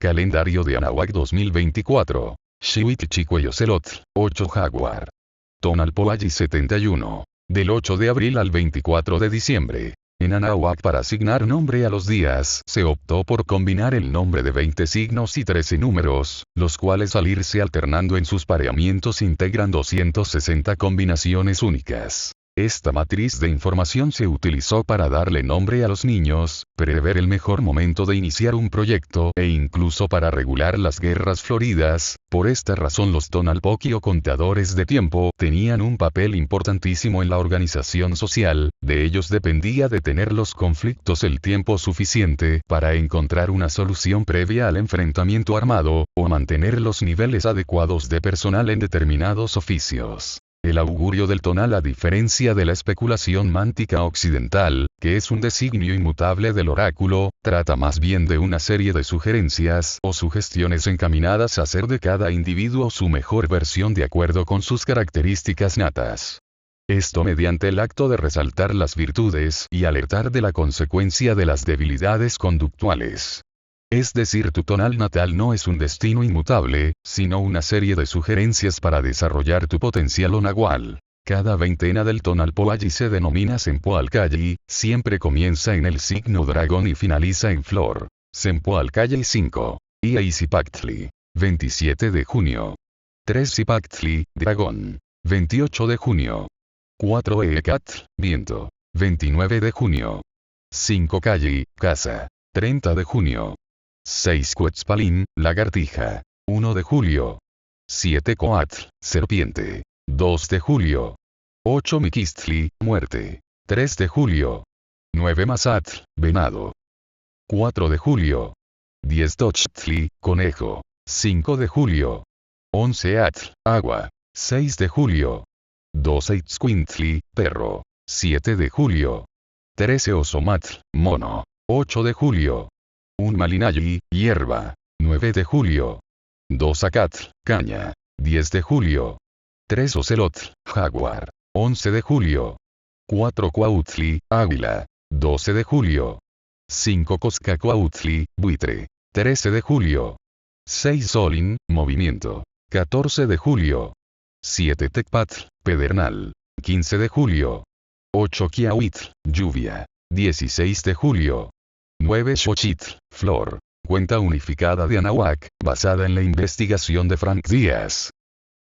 Calendario de Anahuac 2024. Xihuitl-Chicuellocelotl, 8 Jaguar. Tonalpoalli 71. Del 8 de abril al 24 de diciembre. En Anahuac, para asignar nombre a los días, se optó por combinar el nombre de 20 signos y 13 números, los cuales al irse alternando en sus pareamientos integran 260 combinaciones únicas. Esta matriz de información se utilizó para darle nombre a los niños, prever el mejor momento de iniciar un proyecto e incluso para regular las guerras floridas. Por esta razón los Tonalpoqui o contadores de tiempo tenían un papel importantísimo en la organización social. De ellos dependía de tener los conflictos el tiempo suficiente para encontrar una solución previa al enfrentamiento armado, o mantener los niveles adecuados de personal en determinados oficios. El augurio del tonal, a diferencia de la especulación mántica occidental, que es un designio inmutable del oráculo, trata más bien de una serie de sugerencias o sugestiones encaminadas a hacer de cada individuo su mejor versión de acuerdo con sus características natas. Esto mediante el acto de resaltar las virtudes y alertar de la consecuencia de las debilidades conductuales. Es decir, tu tonal natal no es un destino inmutable, sino una serie de sugerencias para desarrollar tu potencial onagual. Cada veintena del Tonalpoalli se denomina Sempoalcalli, siempre comienza en el signo dragón y finaliza en flor. Sempoalcalli 5. Iaizipactli. 27 de junio. 3 Zipactli, dragón. 28 de junio. 4 Eecatl, viento. 29 de junio. 5 Calli, casa. 30 de junio. 6 Cuetzpalín, lagartija. 1 de julio. 7 Coatl, serpiente. 2 de julio. 8 Miquistli, muerte. 3 de julio. 9 Mazatl, venado. 4 de julio. 10 Tochtli, conejo. 5 de julio. 11 Atl, agua. 6 de julio. 12 Itzcuintli, perro. 7 de julio. 13 Osomatl, mono. 8 de julio. 1 Malinalli, hierba. 9 de julio. 2 Acatl, caña. 10 de julio. 3 Ocelotl, jaguar. 11 de julio. 4 Cuautli, águila. 12 de julio. 5 Coscacuautli, buitre. 13 de julio. 6 Solin, movimiento. 14 de julio. 7 Tecpatl, pedernal. 15 de julio. 8 Quiahuitl, lluvia. 16 de julio. 9 Xochitl, flor. Cuenta unificada de Anahuac, basada en la investigación de Frank Díaz.